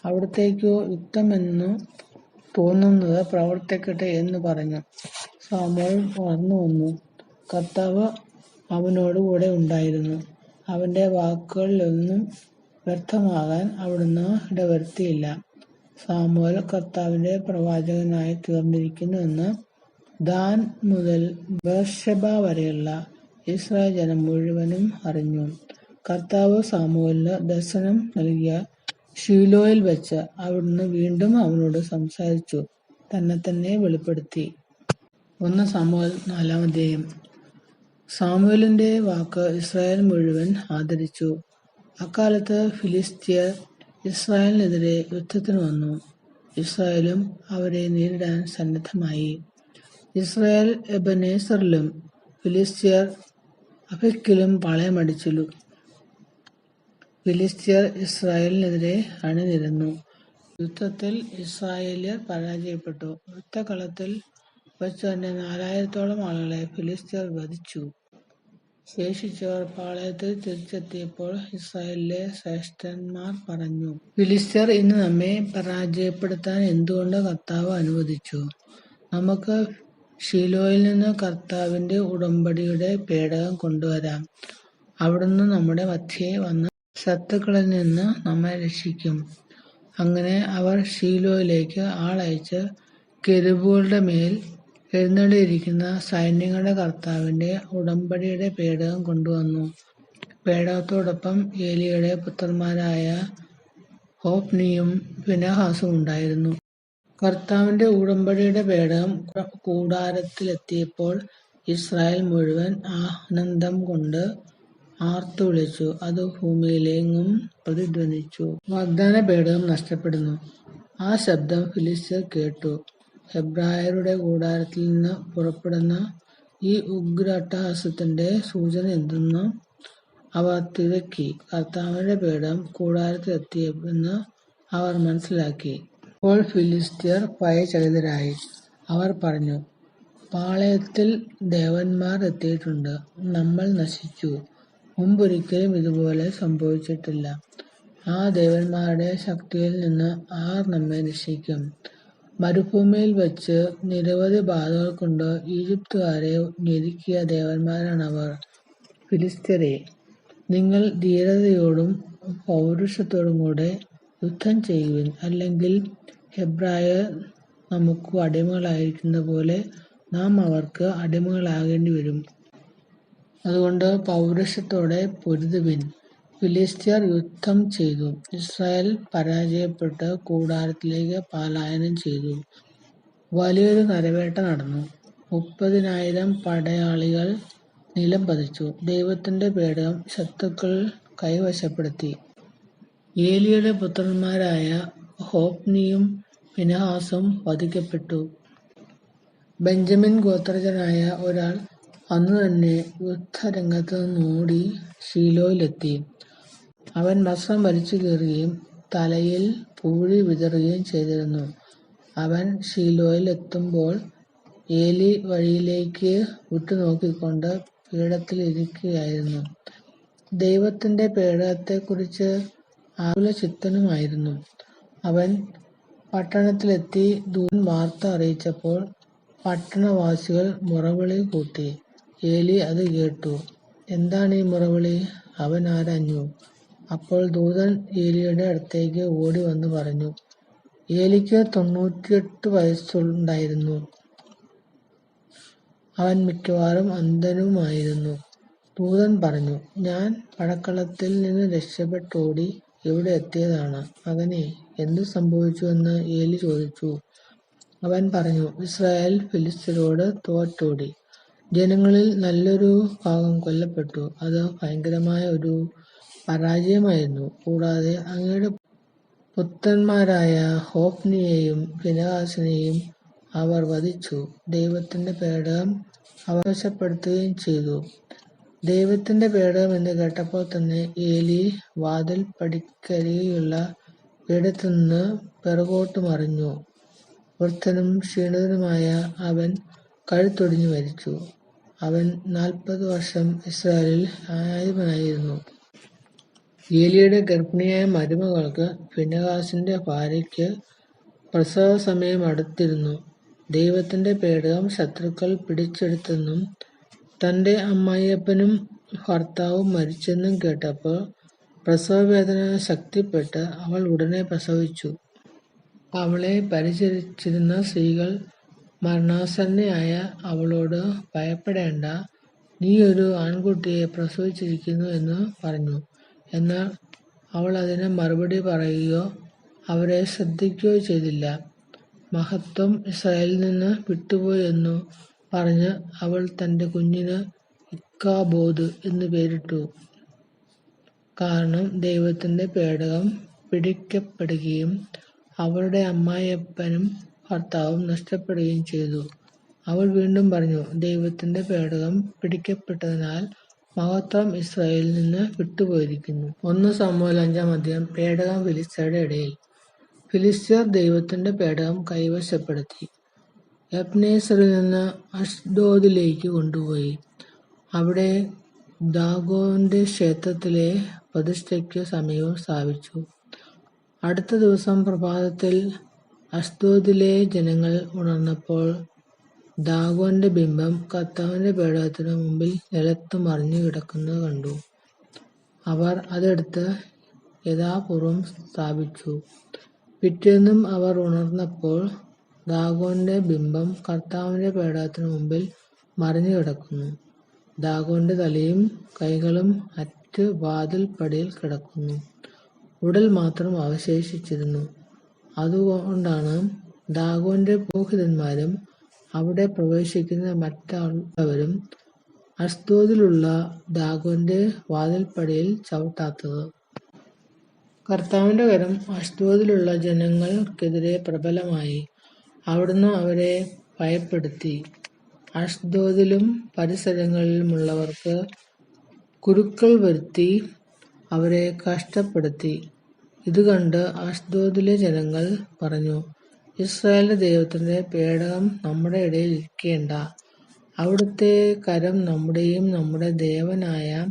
അവിടുത്തേക്കു യുക്തമെന്നു തോന്നുന്നത് പ്രവർത്തിക്കട്ടെ എന്ന് പറഞ്ഞു. സാമുവേൽ ഉണർന്നു വന്നു. കർത്താവ് അവനോടുകൂടെ ഉണ്ടായിരുന്നു. അവന്റെ വാക്കുകളിലൊന്നും വ്യർത്ഥമാകാൻ അവിടുന്ന് ഇടവരുത്തിയില്ല. സാമുവേൽ കർത്താവിന്റെ പ്രവാചകനായി തീർന്നിരിക്കുന്നുവെന്ന് ദാൻ മുതൽ ബേർശെബ വരെയുള്ള ഇസ്രായേൽ ജനം മുഴുവനും അറിഞ്ഞു. കർത്താവ് സാമുവേലിന് ദർശനം നൽകിയ ശീലോയിൽ വെച്ച് അവിടുന്ന് വീണ്ടും അവനോട് സംസാരിച്ചു, തന്നെ വെളിപ്പെടുത്തി. 1 സാമുവേൽ 4-ാം അധ്യായം. സാമുവേലിന്റെ വാക്ക് ഇസ്രായേൽ മുഴുവൻ ആദരിച്ചു. അക്കാലത്ത് ഫിലിസ്ത്യർ ഇസ്രായേലിനെതിരെ യുദ്ധത്തിന് വന്നു. ഇസ്രായേലും അവരെ നേരിടാൻ സന്നദ്ധമായി. ഇസ്രായേൽ എബനേസറിലും ഫിലിസ്ത്യർ അഫെക്കിലും പാളയമടിച്ചു. ഫിലിസ്ത്യർ ഇസ്രായേലിനെതിരെ അണിനിരന്നു. യുദ്ധത്തിൽ ഇസ്രായേല്യർ പരാജയപ്പെട്ടു. യുദ്ധകളത്തിൽ വച്ചു തന്നെ 4000-ഓളം ആളുകളെ ഫിലിസ്ത്യർ വധിച്ചു. ശേഷിച്ചവർ പാളയത്തിൽ തിരിച്ചെത്തിയപ്പോൾ ഇസ്രായേലിലെ ശ്രേഷ്ഠന്മാർ പറഞ്ഞു, ഫിലിസ്ത്യർ ഇന്ന് നമ്മെ പരാജയപ്പെടുത്താൻ എന്തുകൊണ്ട് കർത്താവ് അനുവദിച്ചു? നമുക്ക് ശീലോയിൽ നിന്ന് കർത്താവിന്റെ ഉടമ്പടിയുടെ പേടകം കൊണ്ടുവരാം. അവിടുന്ന് നമ്മുടെ മധ്യേ വന്ന് ശത്രുക്കളിൽ നിന്ന് നമ്മെ രക്ഷിക്കും. അങ്ങനെ അവർ ശീലോയിലേക്ക് ആളയച്ച് കെരൂബുകളുടെ മേൽ എഴുന്നള്ളിയിരിക്കുന്ന സൈന്യങ്ങളുടെ കർത്താവിന്റെ ഉടമ്പടിയുടെ പേടകം കൊണ്ടുവന്നു. പേടകത്തോടൊപ്പം ഏലിയുടെ പുത്രന്മാരായ ഹോഫ്നിയും ഫിനെഹാസും ഉണ്ടായിരുന്നു. കർത്താവിന്റെ ഉടമ്പടിയുടെ പേടകം കൂടാരത്തിലെത്തിയപ്പോൾ ഇസ്രായേൽ മുഴുവൻ ആനന്ദം കൊണ്ട് ആർത്തു വിളിച്ചു. അത് ഭൂമിയിലെങ്ങും പ്രതിധ്വനിച്ചു. വാഗ്ദാന പേടകം നഷ്ടപ്പെടുന്നു. ആ ശബ്ദം ഫിലിസ്ത്യർ കേട്ടു. ഹെബ്രായരുടെ കൂടാരത്തിൽ നിന്ന് പുറപ്പെടുന്ന ഈ ഉഗ്രാട്ടഹാസത്തിന്റെ സൂചന എന്തെന്ന് അവർ തിരക്കി. കർത്താവിന്റെ പേടകം കൂടാരത്തിലെത്തിയെന്ന് അവർ മനസ്സിലാക്കി. അപ്പോൾ ഫിലിസ്ത്യർ ഭയചകിതരായി. അവർ പറഞ്ഞു, പാളയത്തിൽ ദേവന്മാർ എത്തിയിട്ടുണ്ട്. നമ്മൾ നശിച്ചു. മുമ്പൊരിക്കലും ഇതുപോലെ സംഭവിച്ചിട്ടില്ല. ആ ദേവന്മാരുടെ ശക്തിയിൽ നിന്ന് ആർ നമ്മെ രക്ഷിക്കും? മരുഭൂമിയിൽ വച്ച് നിരവധി ബാധകൾ കൊണ്ട് ഈജിപ്തുകാരെ ഞെരുക്കിയ ദേവന്മാരാണവർ. ഫിലിസ്ത്യരേ, നിങ്ങൾ ധീരതയോടും പൗരുഷത്തോടും കൂടെ യുദ്ധം ചെയ്യുവിൻ, അല്ലെങ്കിൽ ഹെബ്രായർ നമുക്കു അടിമകളായിരിക്കുന്ന പോലെ നാം അവർക്ക് അടിമകളാകേണ്ടി വരും. അതുകൊണ്ട് പൗരുഷത്തോടെ പൊരുതുവിൻ. ഫിലിസ്ത്യർ യുദ്ധം ചെയ്തു. ഇസ്രായേൽ പരാജയപ്പെട്ട് കൂടാരത്തിലേക്ക് പലായനം ചെയ്തു. വലിയൊരു നരവേട്ട നടന്നു. 30,000 പടയാളികൾ നിലം പതിച്ചു. ദൈവത്തിന്റെ പേടകം ശത്രുക്കൾ കൈവശപ്പെടുത്തി. ഏലിയുടെ പുത്രന്മാരായ ഹോഫ്നിയും ഫിനെഹാസും വധിക്കപ്പെട്ടു. ബെഞ്ചമിൻ ഗോത്രജനായ ഒരാൾ അന്നുതന്നെ യുദ്ധരംഗത്ത് നിന്നോടി ശീലോയിലെത്തി. അവൻ വസ്ത്രം വലിച്ചു കീറുകയും തലയിൽ പൂഴി വിതറുകയും ചെയ്തിരുന്നു. അവൻ ശീലോയിൽ എത്തുമ്പോൾ ഏലി വഴിയിലേക്ക് ഉറ്റുനോക്കിക്കൊണ്ട് പീഠത്തിൽ ഇരിക്കുകയായിരുന്നു. ദൈവത്തിന്റെ പേടകത്തെക്കുറിച്ച് ആകുലചിത്തനുമായിരുന്നു. അവൻ പട്ടണത്തിലെത്തി ദൂതൻ വാർത്ത അറിയിച്ചപ്പോൾ പട്ടണവാസികൾ മുറവിളി കൂട്ടി. ഏലി അത് കേട്ടു. "എന്താണീ മുറവിളി?" അവൻ ആരാഞ്ഞു. അപ്പോൾ ദൂതൻ ഏലിയുടെ അടുത്തേക്ക് ഓടി വന്നു പറഞ്ഞു, "ഏലിക്ക് 98 വയസ്സുണ്ടായിരുന്നു. അവൻ മിക്കവാറും അന്ധനുമായിരുന്നു." ദൂതൻ പറഞ്ഞു, "ഞാൻ പടക്കളത്തിൽ നിന്ന് രക്ഷപ്പെട്ടോടി ഇവിടെ എത്തിയതാണ്." "മകനേ, എന്തു സംഭവിച്ചു?" എന്ന് ഏലി ചോദിച്ചു. അവൻ പറഞ്ഞു, "ഇസ്രായേൽ ഫിലിസ്ത്യരോട് തോറ്റോടി. ജനങ്ങളിൽ നല്ലൊരു ഭാഗം കൊല്ലപ്പെട്ടു. അത് ഭയങ്കരമായ ഒരു പരാജയമായിരുന്നു. കൂടാതെ അങ്ങയുടെ പുത്രന്മാരായ ഹോഫ്നിയെയും ഫിനെഹാസിനെയും അവർ വധിച്ചു. ദൈവത്തിന്റെ പേടകം അവർ വശപ്പെടുത്തുകയും ചെയ്തു." ദൈവത്തിന്റെ പേടകം എന്ന് കേട്ടപ്പോൾ തന്നെ ഏലി വാതിൽപ്പടിക്കരികെയുള്ള പീഠത്തിൽനിന്ന് പിറകോട്ട് മറിഞ്ഞു. വൃദ്ധനും ക്ഷീണിതനുമായ അവൻ കഴുത്തൊടിഞ്ഞു മരിച്ചു. അവൻ 40 വർഷം ഇസ്രായേലിൽ ന്യായാധിപനായിരുന്നു. ഏലിയുടെ ഗർഭിണിയായ മരുമകൾക്ക്, ഫിനെഹാസിന്റെ ഭാര്യയ്ക്ക്, പ്രസവസമയം അടുത്തിരുന്നു. ദൈവത്തിന്റെ പേടകം ശത്രുക്കൾ പിടിച്ചെടുത്തെന്നും തന്റെ അമ്മായിയപ്പനും ഭർത്താവും മരിച്ചെന്നും കേട്ടപ്പോൾ പ്രസവവേദന ശക്തിപ്പെട്ട് അവൾ ഉടനെ പ്രസവിച്ചു. അവളെ പരിചരിച്ചിരുന്ന സ്ത്രീകൾ മരണാസന്നയായ അവളോട്, "ഭയപ്പെടേണ്ട, നീ ഒരു ആൺകുട്ടിയെ പ്രസവിച്ചിരിക്കുന്നു" എന്ന് പറഞ്ഞു. എന്നാൽ അവൾ അതിന് മറുപടി പറയുകയോ അവരെ ശ്രദ്ധിക്കുകയോ ചെയ്തില്ല. "മഹത്വം ഇസ്രായേലിൽ നിന്ന് വിട്ടുപോയി" എന്നു പറഞ്ഞ് അവൾ തന്റെ കുഞ്ഞിന് ഇക്കാബോദ് എന്ന് പേരിട്ടു. കാരണം ദൈവത്തിന്റെ പേടകം പിടിക്കപ്പെടുകയും അവളുടെ അമ്മായിയപ്പനും ഭർത്താവും നഷ്ടപ്പെടുകയും ചെയ്തു. അവൾ വീണ്ടും പറഞ്ഞു, "ദൈവത്തിന്റെ പേടകം പിടിക്കപ്പെട്ടതിനാൽ മഹത്വം ഇസ്രായേലിൽ നിന്ന് വിട്ടുപോയിരിക്കുന്നു." 1 ശമൂവേൽ 5-ാം അധ്യായം. പേടകം ഫിലിസ്ത്യരുടെ ഇടയിൽ. ഫിലിസ്ത്യർ ദൈവത്തിന്റെ പേടകം കൈവശപ്പെടുത്തി. എബ്നേസറിൽ നിന്ന് അഷ്ഡോദിലേക്ക് കൊണ്ടുപോയി. അവിടെ ദാഗോന്റെ ക്ഷേത്രത്തിലെ പ്രതിഷ്ഠയ്ക്കു സമീപം സ്ഥാപിച്ചു. അടുത്ത ദിവസം പ്രഭാതത്തിൽ അഷ്ഡോദിലെ ജനങ്ങൾ ഉണർന്നപ്പോൾ ദാഗോന്റെ ബിംബം കർത്താവിന്റെ പേടകത്തിനു മുമ്പിൽ നിലത്തു മറിഞ്ഞു കിടക്കുന്നത് കണ്ടു. അവർ അതെടുത്ത് യഥാപൂർവം സ്ഥാപിച്ചു. പിറ്റേന്നും അവർ ഉണർന്നപ്പോൾ ദാഗോന്റെ ബിംബം കർത്താവിന്റെ പേടകത്തിനു മുമ്പിൽ മറിഞ്ഞു കിടക്കുന്നു. ദാഗോന്റെ തലയും കൈകളും അറ്റ് വാതിൽപ്പടിയിൽ കിടക്കുന്നു. ഉടൽ മാത്രം അവശേഷിച്ചിരുന്നു. അതുകൊണ്ടാണ് ദാഗോന്റെ പുരോഹിതന്മാരും അവിടെ പ്രവേശിക്കുന്ന മറ്റുള്ളവരും അഷ്ഡോദിലുള്ള ദാഗോന്റെ വാതിൽപ്പടിയിൽ ചവിട്ടാത്തത്. കർത്താവിന്റെ കരം അഷ്ഡോദിലുള്ള ജനങ്ങൾക്കെതിരെ പ്രബലമായി. അവിടുന്ന് അവരെ ഭയപ്പെടുത്തി. അഷ്ഡോദിലും പരിസരങ്ങളിലുമുള്ളവർക്ക് കുരുക്കൾ വരുത്തി അവരെ കഷ്ടപ്പെടുത്തി. ഇതുകണ്ട് അഷ്ഡോദിലെ ജനങ്ങൾ പറഞ്ഞു, "ഇസ്രായേലിന്റെ ദൈവത്തിന്റെ പേടകം നമ്മുടെ ഇടയിൽ ഇരിക്കേണ്ട. അവിടുത്തെ കരം നമ്മുടെയും നമ്മുടെ ദേവനായ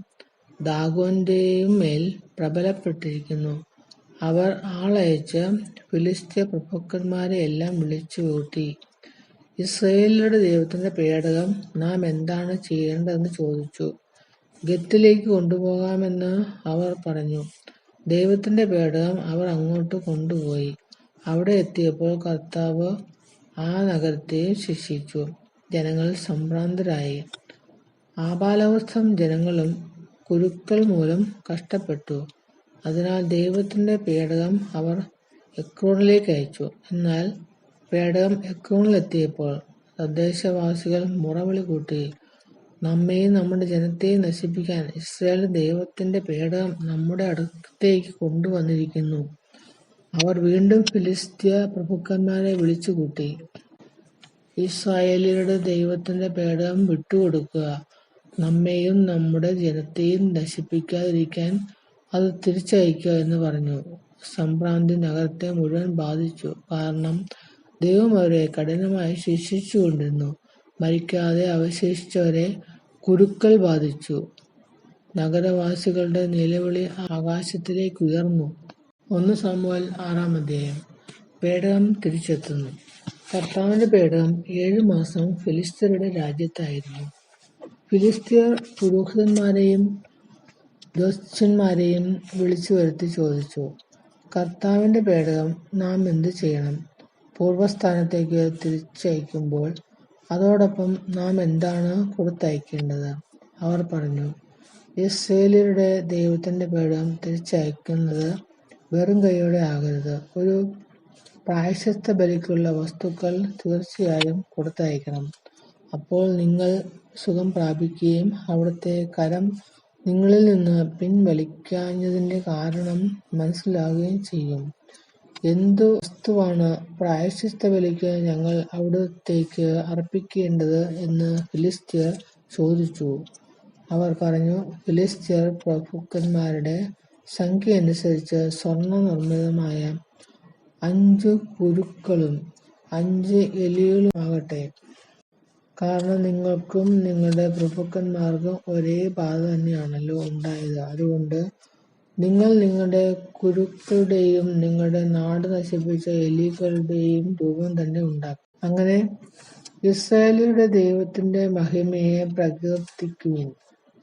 ദാഗോന്റെയും മേൽ പ്രബലപ്പെട്ടിരിക്കുന്നു. അവർ ആളയച്ച് ഫിലിസ്ത്യ പ്രഭുക്കന്മാരെ എല്ലാം വിളിച്ചു കൂട്ടി. ഇസ്രായേലിന്റെ ദൈവത്തിന്റെ പേടകം നാം എന്താണ് ചെയ്യേണ്ടതെന്ന് ചോദിച്ചു. ഗത്തിലേക്ക് കൊണ്ടുപോകാമെന്ന് അവർ പറഞ്ഞു. ദൈവത്തിന്റെ പേടകം അവർ അങ്ങോട്ട് കൊണ്ടുപോയി. അവിടെ എത്തിയപ്പോൾ കർത്താവ് ആ നഗരത്തെയും ശിക്ഷിച്ചു. ജനങ്ങൾ സംഭ്രാന്തരായി. ആബാലവൃദ്ധം ജനങ്ങളും കുരുക്കൾ മൂലം കഷ്ടപ്പെട്ടു. അതിനാൽ ദൈവത്തിന്റെ പേടകം അവർ എക്രോണിലേക്ക് അയച്ചു. എന്നാൽ പേടകം എക്രോണിലെത്തിയപ്പോൾ തദ്ദേശവാസികൾ മുറവിളി കൂട്ടി, നമ്മെയും നമ്മുടെ ജനത്തെയും നശിപ്പിക്കാൻ ഇസ്രായേൽ ദൈവത്തിന്റെ പേടകം നമ്മുടെ അടുത്തേക്ക് കൊണ്ടുവന്നിരിക്കുന്നു. അവർ വീണ്ടും ഫിലിസ്ത്യ പ്രഭുക്കന്മാരെ വിളിച്ചുകൂട്ടി, ഇസ്രായേലിയരുടെ ദൈവത്തിന്റെ പേടകം വിട്ടുകൊടുക്കുക, നമ്മെയും നമ്മുടെ ജനത്തെയും നശിപ്പിക്കാതിരിക്കാൻ അത് തിരിച്ചയക്കുക എന്ന് പറഞ്ഞു. സംഭ്രാന്തി നഗരത്തെ മുഴുവൻ ബാധിച്ചു. കാരണം ദൈവം അവരെ കഠിനമായി ശിക്ഷിച്ചുകൊണ്ടിരുന്നു. മരിക്കാതെ അവശേഷിച്ചവരെ കുരുക്കൾ ബാധിച്ചു. നഗരവാസികളുടെ നിലവിളി ആകാശത്തിലേക്ക് ഉയർന്നു. 1 ശമൂവേൽ 6-ാം അധ്യായം. പേടകം തിരിച്ചെത്തുന്നു. കർത്താവിന്റെ പേടകം 7 മാസം ഫിലിസ്ത്യരുടെ രാജ്യത്തായിരുന്നു. ഫിലിസ്ത്യർ പുരോഹിതന്മാരെയും ജ്യോത്സ്യന്മാരെയും വിളിച്ചു വരുത്തി ചോദിച്ചു, കർത്താവിന്റെ പേടകം നാം എന്ത് ചെയ്യണം? പൂർവസ്ഥാനത്തേക്ക് തിരിച്ചയക്കുമ്പോൾ അതോടൊപ്പം നാം എന്താണ് കൊടുത്തയക്കേണ്ടത്? അവർ പറഞ്ഞു, ഇസ്രായേലിയരുടെ ദൈവത്തിന്റെ പേടകം തിരിച്ചയക്കുന്നത് വെറും കൈയോടെ ആകരുത്. ഒരു പ്രായശ്ചിത്ത ബലിക്കുള്ള വസ്തുക്കൾ തീർച്ചയായും കൊടുത്തയക്കണം. അപ്പോൾ നിങ്ങൾ സുഖം പ്രാപിക്കുകയും അവിടുത്തെ കരം നിങ്ങളിൽ നിന്ന് പിൻവലിക്കാഞ്ഞതിന്റെ കാരണം മനസ്സിലാകുകയും ചെയ്യും. എന്തു വസ്തുവാണ് പ്രായശ്ചിത്ത ബലിക്ക് ഞങ്ങൾ അവിടുത്തേക്ക് അർപ്പിക്കേണ്ടത് എന്ന് ഫിലിസ്ത്യർ ചോദിച്ചു. അവർ പറഞ്ഞു, ഫിലിസ്ത്യർ പ്രഭുക്കന്മാരുടെ സംഖ്യ അനുസരിച്ച് സ്വർണ്ണ നിർമ്മിതമായ 5 കുരുക്കളും 5 എലികളും ആകട്ടെ. കാരണം നിങ്ങൾക്കും നിങ്ങളുടെ പ്രഭുക്കന്മാർക്കും ഒരേ ബാധ തന്നെയാണല്ലോ ഉണ്ടായത്. അതുകൊണ്ട് നിങ്ങൾ നിങ്ങളുടെ കുരുക്കളുടെയും നിങ്ങളുടെ നാട് നശിപ്പിച്ച എലികളുടെയും രൂപം തന്നെ ഉണ്ടാക്കും. അങ്ങനെ ഇസ്രായേലിയുടെ ദൈവത്തിന്റെ മഹിമയെ പ്രകീർത്തിക്കുവിൻ.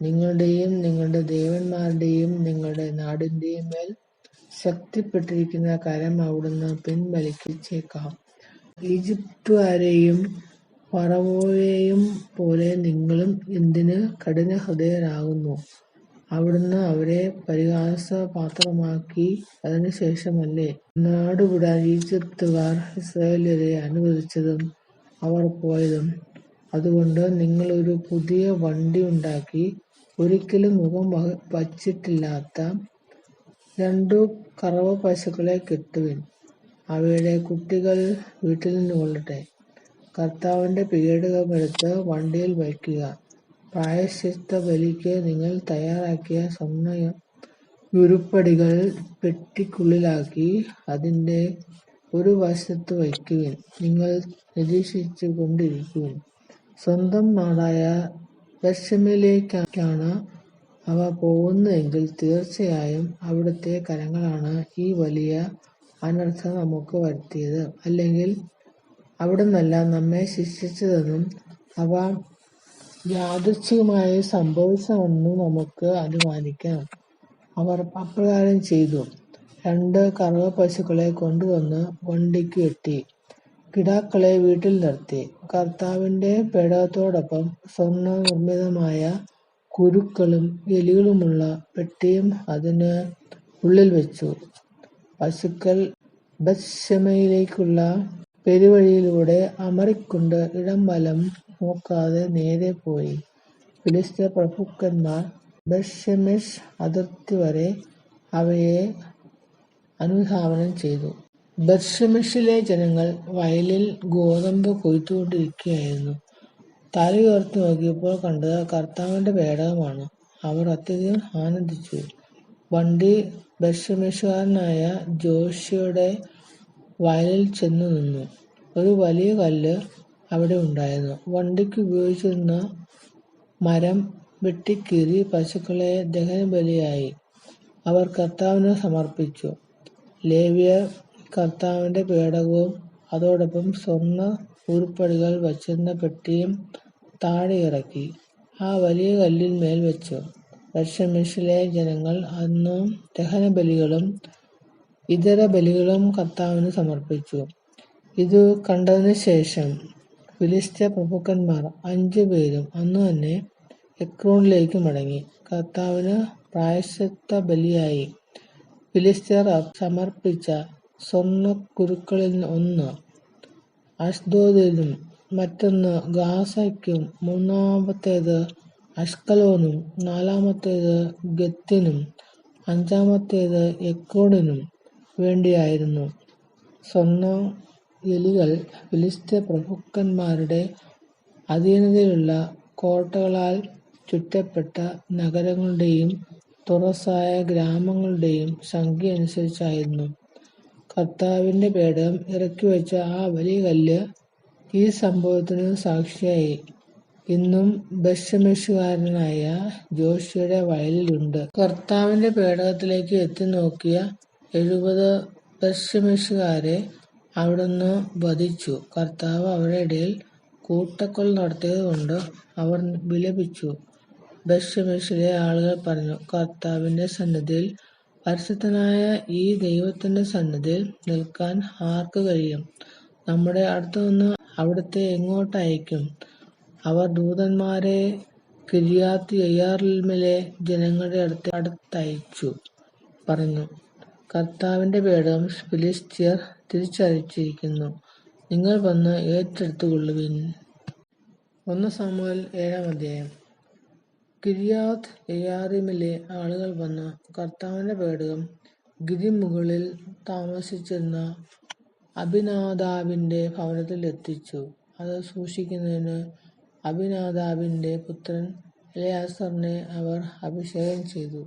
നിങ്ങളുടെയും നിങ്ങളുടെ ദേവന്മാരുടെയും നിങ്ങളുടെ നാടിന്റെയും മേൽ ശക്തിപ്പെട്ടിരിക്കുന്ന കരം അവിടുന്ന് പിൻവലിച്ചേക്കാം. ഈജിപ്തുകാരെയും ഫറവോയെയും പോലെ നിങ്ങളും എന്തിന് കഠിനഹൃദയരാകുന്നു? അവിടുന്ന് അവരെ പരിഹാസപാത്രമാക്കി. അതിനുശേഷമല്ലേ നാടുവിടാൻ ഈജിപ്തുകാർ ഇസ്രായേല്യരെ അനുവദിച്ചതും അവർ പോയതും? അതുകൊണ്ട് നിങ്ങൾ ഒരു പുതിയ വണ്ടി ഉണ്ടാക്കി ഒരിക്കലും മുഖം വച്ചിട്ടില്ലാത്ത 2 കറവ പശുക്കളെ കെട്ടുവിൻ. അവയുടെ കുട്ടികൾ വീട്ടിൽ നിന്ന് കൊള്ളട്ടെ. കർത്താവിന്റെ പേടകമെടുത്ത് വണ്ടിയിൽ വയ്ക്കുക. പ്രായശ്ചിത്ത ബലിക്ക് നിങ്ങൾ തയ്യാറാക്കിയ സ്വർണ്ണ ഉരുപ്പടികൾ പെട്ടിക്കുള്ളിലാക്കി അതിന്റെ ഒരു വശത്ത് വയ്ക്കുവിൻ. നിങ്ങൾ നിരീക്ഷിച്ചു കൊണ്ടിരിക്കുവിൻ. സ്വന്തം നാടായ ബേത്ത്ശെമെശിലേക്കാണ് അവ പോകുന്നതെങ്കിൽ തീർച്ചയായും അവിടുത്തെ കരങ്ങളാണ് ഈ വലിയ അനർത്ഥം നമുക്ക് വരുത്തിയത്. അല്ലെങ്കിൽ അവിടുന്നല്ല നമ്മെ ശിക്ഷിച്ചതെന്നും അവ യാദൃച്ഛികമായി സംഭവിച്ചതെന്നും നമുക്ക് അനുമാനിക്കാം. അവർ അപ്രകാരം ചെയ്തു. 2 കറവ പശുക്കളെ കൊണ്ടുവന്ന് വണ്ടിക്ക് കെട്ടി. കിടാക്കളെ വീട്ടിൽ നിർത്തി. കർത്താവിന്റെ പേടകത്തോടൊപ്പം സ്വർണ്ണ നിർമ്മിതമായ കുരുക്കളും എലികളുമുള്ള പെട്ടിയും അതിന് ഉള്ളിൽ വെച്ചു. പശുക്കൾ ബേത്ത്ശെമെശിലേക്കുള്ള പെരുവഴിയിലൂടെ അമറിക്കൊണ്ട് ഇടം വലം നോക്കാതെ നേരെ പോയി. ഫിലിസ്ത്യ പ്രഭുക്കന്മാർ ബേത്ത്ശെമെശ് അതിർത്തി വരെ അവയെ അനുധാവനം ചെയ്തു. ബേത്ത്ശെമെശിലെ ജനങ്ങൾ വയലിൽ ഗോതമ്പ് കൊയ്തുകൊണ്ടിരിക്കുകയായിരുന്നു. തലയുയർത്തി നോക്കിയപ്പോൾ കണ്ടത് കർത്താവിന്റെ പേടകമാണ്. അവർ അത്യധികം ആനന്ദിച്ചു. വണ്ടി ബേത്ത്ശെമെശുകാരനായ ജോശുവയുടെ വയലിൽ ചെന്നു നിന്നു. ഒരു വലിയ കല്ല് അവിടെ ഉണ്ടായിരുന്നു. വണ്ടിക്ക് ഉപയോഗിച്ചിരുന്ന മരം വെട്ടിക്കീറി പശുക്കളെ ദഹനബലിയായി അവർ കർത്താവിന് സമർപ്പിച്ചു. ലേവ്യർ കർത്താവിന്റെ പേടകവും അതോടൊപ്പം സ്വർണ്ണ ഉരുപ്പടികൾ വച്ചിരുന്ന പെട്ടിയും താഴെ ഇറക്കി ആ വലിയ കല്ലിൽ മേൽ വെച്ചു. ബേത്ത്ശേമെശിലെ ജനങ്ങൾ അന്ന് ദഹനബലികളും ഇതര ബലികളും കർത്താവിന് സമർപ്പിച്ചു. ഇതു കണ്ടതിനു ശേഷം ഫിലിസ്ത്യ പ്രഭുക്കന്മാർ 5 പേരും അന്നുതന്നെ എക്രോണിലേക്ക് മടങ്ങി. കർത്താവിന് പ്രായശ്ചിത്ത ബലിയായി ഫിലിസ്ത്യർ സമർപ്പിച്ച സ്വർണ്ണക്കുരുക്കളിൽ ഒന്ന് അഷ്ദോദിനും മറ്റൊന്ന് ഗാസയ്ക്കും, മൂന്നാമത്തേത് അഷ്കലോനും, നാലാമത്തേത് ഗത്തിനും, അഞ്ചാമത്തേത് എക്രോണിനും വേണ്ടിയായിരുന്നു. സ്വർണ്ണ എലികൾ ഫിലിസ്ത്യ പ്രഭുക്കന്മാരുടെ അധീനതയിലുള്ള കോട്ടകളാൽ ചുറ്റപ്പെട്ട നഗരങ്ങളുടെയും തുറസായ ഗ്രാമങ്ങളുടെയും സംഖ്യ അനുസരിച്ചായിരുന്നു. കർത്താവിന്റെ പേടകം ഇറക്കിവെച്ച ആ വലിയ കല്ല് ഈ സംഭവത്തിന് സാക്ഷിയായി ഇന്നും ബേത്ത്ശേമെശുകാരനായ ജോഷിയുടെ വയലിലുണ്ട്. കർത്താവിന്റെ പേടകത്തിലേക്ക് എത്തിനോക്കിയ 70 ബേത്ത്ശേമെശുകാരെ അവിടുന്ന് വധിച്ചു. കർത്താവ് അവരുടെ ഇടയിൽ കൂട്ടക്കൊല നടത്തിയതുകൊണ്ട് അവർ വിലപിച്ചു. ബേത്ത്ശേമെശിലെ ആളുകൾ പറഞ്ഞു, കർത്താവിന്റെ സന്നിധിയിൽ, പരിശുദ്ധനായ ഈ ദൈവത്തിന്റെ സന്നിധിയിൽ നിൽക്കാൻ ആർക്ക് കഴിയും? നമ്മുടെ അടുത്തുനിന്ന് അവിടുത്തെ എങ്ങോട്ട് അയക്കും? അവർ ദൂതന്മാരെ കിര്യാത്ത് യെയാരീമിലെ ജനങ്ങളുടെ അടുത്തയച്ചു പറഞ്ഞു, കർത്താവിന്റെ പേടകം ഫിലിസ്ത്യർ തിരിച്ചയച്ചിരിക്കുന്നു. നിങ്ങൾ വന്ന് ഏറ്റെടുത്തുകൊള്ളുവിൻ. 1 ശമൂവേൽ 7-ാം അധ്യായം. കിര്യാത്ത് യെയാരീമിലെ ആളുകൾ വന്ന് കർത്താവിന്റെ പേടകം ഗിരിമുകളിൽ താമസിച്ചിരുന്ന അബിനാദാബിന്റെ ഭവനത്തിൽ എത്തിച്ചു. അത് സൂക്ഷിക്കുന്നതിന് അബിനാദാബിന്റെ പുത്രൻ എലെയാസാറിനെ അവർ അഭിഷേകം ചെയ്തു.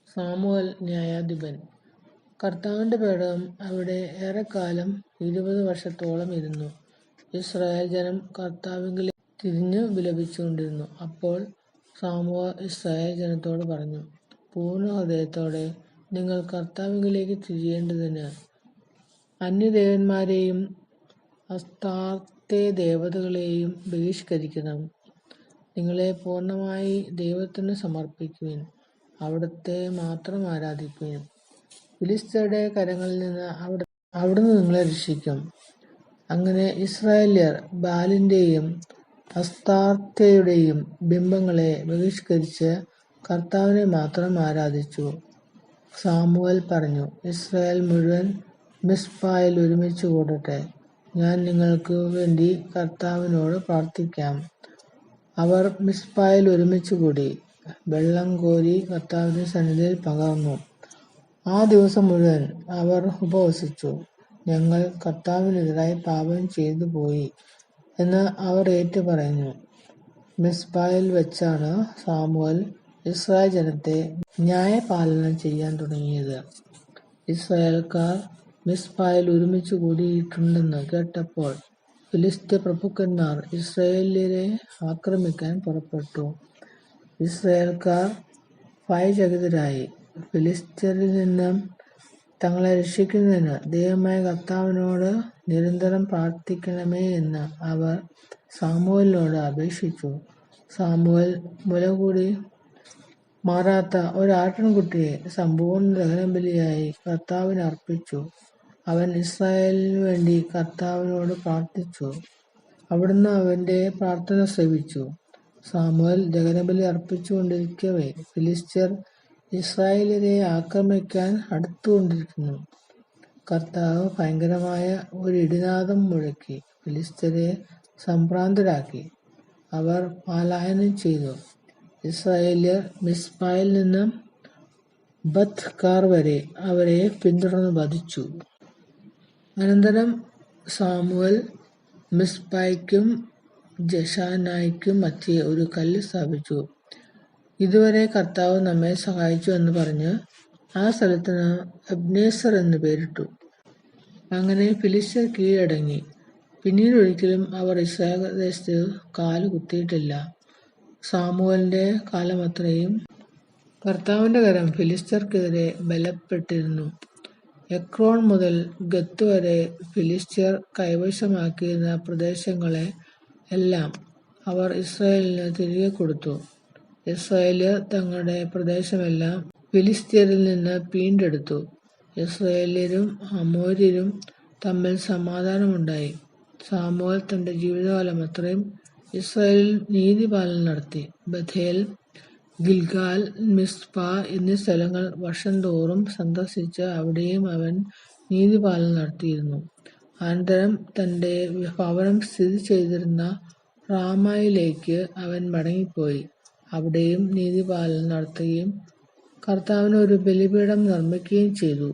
ശമൂവേൽ ന്യായാധിപൻ. കർത്താവിന്റെ പേടകം അവിടെ ഏറെക്കാലം 20 വർഷത്തോളം ഇരുന്നു. ഇസ്രായേൽ ജനം കർത്താവിങ്കലേക്ക് തിരിഞ്ഞു വിലപിച്ചുകൊണ്ടിരുന്നു. അപ്പോൾ ശമൂവേൽ ഇസ്രായേൽ ജനത്തോട് പറഞ്ഞു, പൂർണ്ണ ഹൃദയത്തോടെ നിങ്ങൾ കർത്താവിങ്കലേക്ക് തിരിയേണ്ടതിന് അന്യദേവന്മാരെയും അസ്താർത്തെ ദേവതകളെയും ബഹിഷ്കരിക്കണം. നിങ്ങളെ പൂർണ്ണമായി ദൈവത്തിന് സമർപ്പിക്കുവിൻ. അവിടുത്തെ മാത്രം ആരാധിക്കുവിൻ. ഫിലിസ്ത്യരുടെ കരങ്ങളിൽ നിന്ന് അവിടുന്ന് നിങ്ങളെ രക്ഷിക്കും. അങ്ങനെ ഇസ്രായേല്യർ ബാലിന്റെയും അസ്താർത്തേയുടെയും ബിംബങ്ങളെ ബഹിഷ്കരിച്ച് കർത്താവിനെ മാത്രം ആരാധിച്ചു. ശമൂവേൽ പറഞ്ഞു, ഇസ്രായേൽ മുഴുവൻ മിസ്പായിൽ ഒരുമിച്ച് കൂടട്ടെ. ഞാൻ നിങ്ങൾക്ക് വേണ്ടി കർത്താവിനോട് പ്രാർത്ഥിക്കാം. അവർ മിസ്പായിൽ ഒരുമിച്ച് കൂടി വെള്ളം കോരി കർത്താവിന്റെ സന്നിധിയിൽ പകർന്നു. ആ ദിവസം മുഴുവൻ അവർ ഉപവസിച്ചു. ഞങ്ങൾ കർത്താവിനെതിരായി പാപം ചെയ്തു പോയി എന്ന് അവർ ഏറ്റുപറഞ്ഞു. മിസ്പായിൽ വെച്ചാണ് ശമൂവേൽ ഇസ്രായേൽ ജനത്തെ ന്യായപാലനം ചെയ്യാൻ തുടങ്ങിയത്. ഇസ്രായേൽക്കാർ മിസ്പായിൽ ഒരുമിച്ച് കൂടിയിട്ടുണ്ടെന്ന് കേട്ടപ്പോൾ ഫിലിസ്ത്യ പ്രഭുക്കന്മാർ ഇസ്രായേല്യരെ ആക്രമിക്കാൻ പുറപ്പെട്ടു. ഇസ്രായേൽക്കാർ ഭയചകിതരായി. ഫിലിസ്ത്യരിൽ നിന്ന് തങ്ങളെ രക്ഷിക്കുന്നതിന് ദൈവമായ കർത്താവിനോട് നിരന്തരം പ്രാർത്ഥിക്കണമേ എന്ന് അവർ ശമൂവേലിനോട് അപേക്ഷിച്ചു. ശമൂവേൽ മുലകൂടി മാറാത്ത ഒരാട്ടിൻകുട്ടിയെ സമ്പൂർണ്ണ ദഹനബലിയായി കർത്താവിന് അർപ്പിച്ചു. അവൻ ഇസ്രായേലിനു വേണ്ടി കർത്താവിനോട് പ്രാർത്ഥിച്ചു. അവിടുന്ന് അവന്റെ പ്രാർത്ഥന ശ്രവിച്ചു. ശമൂവേൽ ദഹനബലി അർപ്പിച്ചുകൊണ്ടിരിക്കവേ ഫിലിസ്ത്യർ ഇസ്രായേല്യരെ ആക്രമിക്കാൻ അടുത്തുകൊണ്ടിരുന്നു. കർത്താവ് ഭയങ്കരമായ ഒരു ഇടിനാദം മുഴക്കി ഫിലിസ്ത്യരെ സംഭ്രാന്തരാക്കി. അവർ പലായനം ചെയ്തു. ഇസ്രായേല്യർ മിസ്പായിൽ നിന്ന് ബത്ത്കാർ വരെ അവരെ പിന്തുടർന്ന് വധിച്ചു. അനന്തരം ശമൂവേൽ മിസ്പായ്ക്കും ജെശാനായ്ക്കും മധ്യേ ഒരു കല്ല് സ്ഥാപിച്ചു. ഇതുവരെ കർത്താവ് നമ്മെ സഹായിച്ചു എന്ന് പറഞ്ഞ് ആ സ്ഥലത്തിന് എബ്നേസർ എന്ന് പേരിട്ടു. അങ്ങനെ ഫിലിസ്ത്യർ കീഴടങ്ങി. പിന്നീട് ഒരിക്കലും അവർ ഇസ്രായേൽ ദേശത്ത് കാല് കുത്തിയിട്ടില്ല. ശമൂവേലിന്റെ കാലമത്രയും കർത്താവിന്റെ കരം ഫിലിസ്ത്യർക്കെതിരെ ബലപ്പെട്ടിരുന്നു. എക്രോൺ മുതൽ ഗത്ത് വരെ ഫിലിസ്ത്യർ കൈവശമാക്കിയിരുന്ന പ്രദേശങ്ങളെ എല്ലാം അവർ ഇസ്രായേലിന് തിരികെ കൊടുത്തു. ഇസ്രായേല്യർ തങ്ങളുടെ പ്രദേശമെല്ലാം ഫിലിസ്ത്യരിൽ നിന്ന് വീണ്ടെടുത്തു. ഇസ്രായേല്യരും അമോര്യരും തമ്മിൽ സമാധാനമുണ്ടായി. സാമുവേൽ തന്റെ ജീവിതകാലമത്രയും ഇസ്രായേലിൽ നീതിപാലനം നടത്തി. ബഥേൽ, ഗിൽഗാൽ, മിസ്പ എന്നീ സ്ഥലങ്ങൾ വർഷം തോറും സന്ദർശിച്ച് അവിടെയും അവൻ നീതിപാലനം നടത്തിയിരുന്നു. അനന്തരം തന്റെ ഭവനം സ്ഥിതി ചെയ്തിരുന്ന റാമയിലേക്ക് അവൻ മടങ്ങിപ്പോയി. അവിടെയും നീതിപാലനം നടത്തുകയും കർത്താവിന് ഒരു ബലിപീഠം നിർമ്മിക്കുകയും ചെയ്തു.